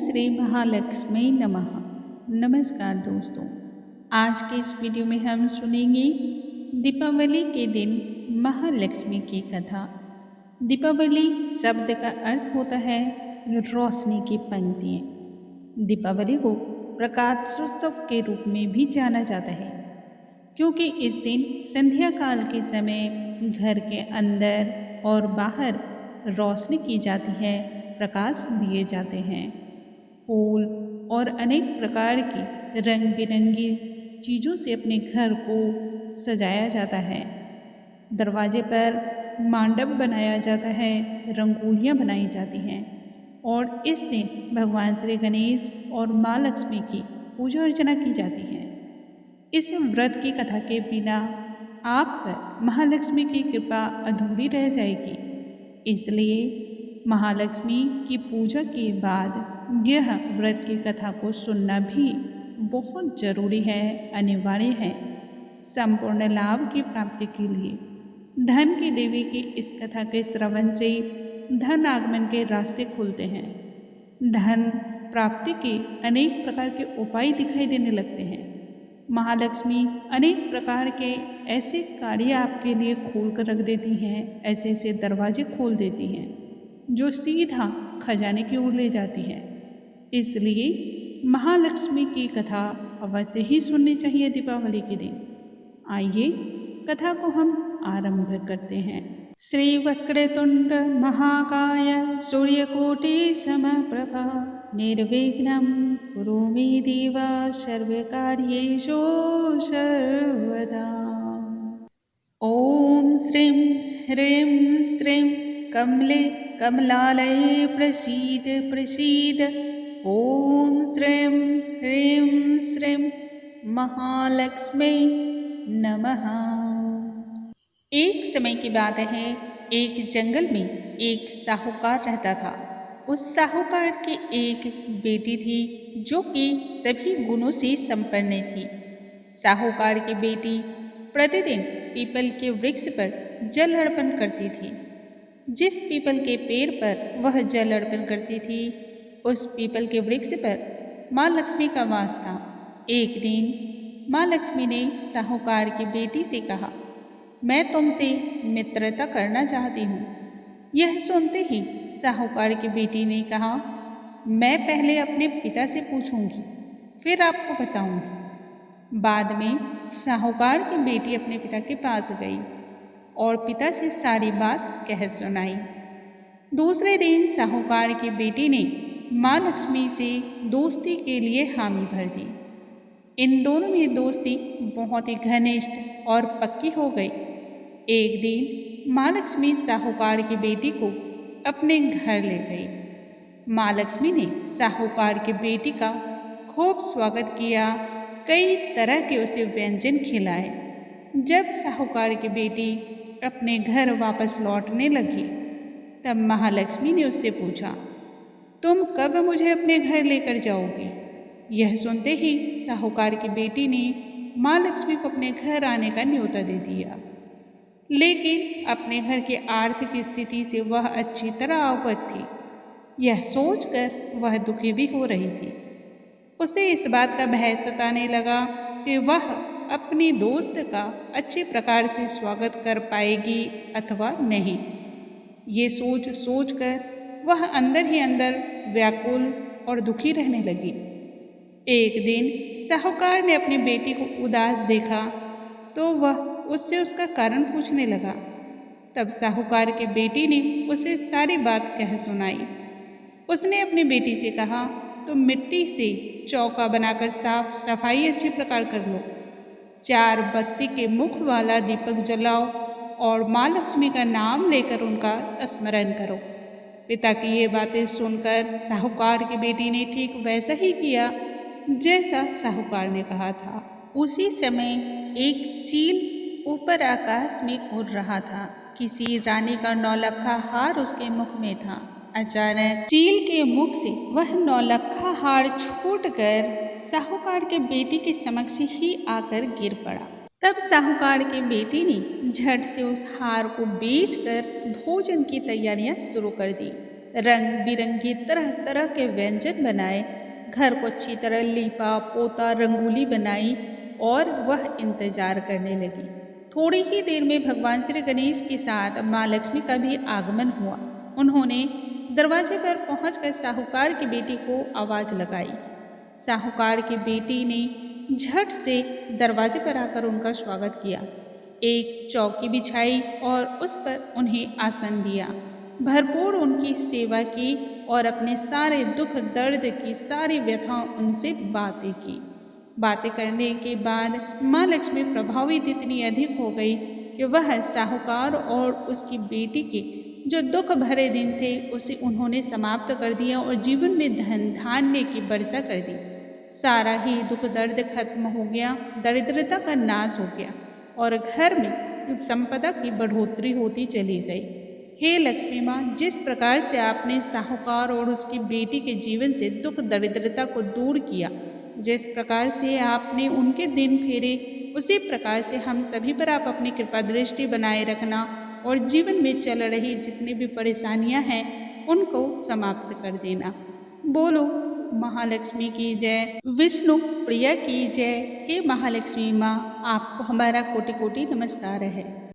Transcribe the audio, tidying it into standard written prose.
श्री महालक्ष्मी नमः। नमस्कार दोस्तों, आज के इस वीडियो में हम सुनेंगे दीपावली के दिन महालक्ष्मी की कथा। दीपावली शब्द का अर्थ होता है रोशनी की पंक्तियाँ। दीपावली को प्रकाशोत्सव के रूप में भी जाना जाता है, क्योंकि इस दिन संध्या काल के समय घर के अंदर और बाहर रोशनी की जाती है, प्रकाश दिए जाते हैं। फूल और अनेक प्रकार की रंग बिरंगी चीज़ों से अपने घर को सजाया जाता है। दरवाजे पर मंडप बनाया जाता है, रंगोलियाँ बनाई जाती हैं और इस दिन भगवान श्री गणेश और माँ लक्ष्मी की पूजा अर्चना की जाती है। इस व्रत की कथा के बिना आप पर महालक्ष्मी की कृपा अधूरी रह जाएगी, इसलिए महालक्ष्मी की पूजा के बाद यह व्रत की कथा को सुनना भी बहुत जरूरी है, अनिवार्य है। संपूर्ण लाभ की प्राप्ति के लिए धन की देवी की इस कथा के श्रवण से धन आगमन के रास्ते खुलते हैं। धन प्राप्ति के अनेक प्रकार के उपाय दिखाई देने लगते हैं। महालक्ष्मी अनेक प्रकार के ऐसे कार्य आपके लिए खोल कर रख देती हैं, ऐसे ऐसे दरवाजे खोल देती हैं जो सीधा खजाने की ओर ले जाती है। इसलिए महालक्ष्मी की कथा अवश्य ही सुननी चाहिए दीपावली के दिन। आइए कथा को हम आरंभ करते हैं। श्री वक्रतुंड महाकाय सूर्यकोटि समप्रभा निर्विघ्नं कुरु मे देव सर्वकार्येषु सर्वदा। ओम श्रीं ह्रीं श्रीं कमले कमलालये प्रसीद प्रसीद। ओम श्रीं ह्रीं श्रीं महालक्ष्मी नमः। एक समय की बात है, एक जंगल में एक साहूकार रहता था। उस साहूकार की एक बेटी थी जो कि सभी गुणों से संपन्न थी। साहूकार की बेटी प्रतिदिन पीपल के वृक्ष पर जल अर्पण करती थी। जिस पीपल के पेड़ पर वह जल अर्पण करती थी, उस पीपल के वृक्ष पर माँ लक्ष्मी का वास था। एक दिन माँ लक्ष्मी ने साहूकार की बेटी से कहा, मैं तुमसे मित्रता करना चाहती हूँ। यह सुनते ही साहूकार की बेटी ने कहा, मैं पहले अपने पिता से पूछूंगी, फिर आपको बताऊंगी। बाद में साहूकार की बेटी अपने पिता के पास गई और पिता से सारी बात कह सुनाई। दूसरे दिन साहूकार की बेटी ने माँ लक्ष्मी से दोस्ती के लिए हामी भर दी। इन दोनों में दोस्ती बहुत ही घनिष्ठ और पक्की हो गई। एक दिन माँ लक्ष्मी साहूकार की बेटी को अपने घर ले गई। माँ लक्ष्मी ने साहूकार की बेटी का खूब स्वागत किया, कई तरह के उसे व्यंजन खिलाए। जब साहूकार की बेटी अपने घर वापस लौटने लगी, तब महालक्ष्मी ने उससे पूछा, तुम कब मुझे अपने घर लेकर जाओगी? यह सुनते ही साहूकार की बेटी ने माँ लक्ष्मी को अपने घर आने का न्योता दे दिया, लेकिन अपने घर की आर्थिक स्थिति से वह अच्छी तरह अवगत थी। यह सोचकर वह दुखी भी हो रही थी। उसे इस बात का भय सताने लगा कि वह अपनी दोस्त का अच्छे प्रकार से स्वागत कर पाएगी अथवा नहीं। ये सोच सोच कर वह अंदर ही अंदर व्याकुल और दुखी रहने लगी। एक दिन साहूकार ने अपनी बेटी को उदास देखा तो वह उससे उसका कारण पूछने लगा। तब साहूकार की बेटी ने उसे सारी बात कह सुनाई। उसने अपनी बेटी से कहा, तुम मिट्टी से चौका बनाकर साफ सफाई अच्छे प्रकार कर लो, 4 बत्ती के मुख वाला दीपक जलाओ और माँ लक्ष्मी का नाम लेकर उनका स्मरण करो। पिता की ये बातें सुनकर साहूकार की बेटी ने ठीक वैसा ही किया जैसा साहूकार ने कहा था। उसी समय एक चील ऊपर आकाश में उड़ रहा था। किसी रानी का नौलखा हार उसके मुख में था। अचानक चील के मुख से वह नौलखा हार छूटकर साहूकार के बेटी के समक्ष ही आकर गिर पड़ा। तब साहूकार की बेटी ने झट से उस हार को बेचकर भोजन की तैयारियां शुरू कर दी। रंग बिरंगे तरह तरह के व्यंजन बनाए, घर को अच्छी तरह लीपा पोता, रंगोली बनाई और वह इंतजार करने लगी। थोड़ी ही देर में भगवान श्री गणेश के साथ माँ लक्ष्मी का भी आगमन हुआ। उन्होंने दरवाजे पर पहुंचकर साहूकार की बेटी को आवाज लगाई। साहूकार की बेटी ने झट से दरवाजे पर आकर उनका स्वागत किया, एक चौकी बिछाई और उस पर उन्हें आसन दिया, भरपूर उनकी सेवा की और अपने सारे दुख दर्द की सारी व्यथा उनसे बातें की। बातें करने के बाद माँ लक्ष्मी प्रभावित इतनी अधिक हो गई कि वह साहूकार और उसकी बेटी के जो दुख भरे दिन थे उसे उन्होंने समाप्त कर दिया और जीवन में धन धान्य की वर्षा कर दी। सारा ही दुख दर्द खत्म हो गया, दरिद्रता का नाश हो गया और घर में संपदा की बढ़ोतरी होती चली गई। हे लक्ष्मी माँ, जिस प्रकार से आपने साहूकार और उसकी बेटी के जीवन से दुख दरिद्रता को दूर किया, जिस प्रकार से आपने उनके दिन फेरे, उसी प्रकार से हम सभी पर आप अपनी कृपा दृष्टि बनाए रखना और जीवन में चल रही जितनी भी परेशानियां हैं उनको समाप्त कर देना। बोलो महालक्ष्मी की जय, विष्णु प्रिया की जय। हे महालक्ष्मी माँ, आपको हमारा कोटि कोटि नमस्कार है।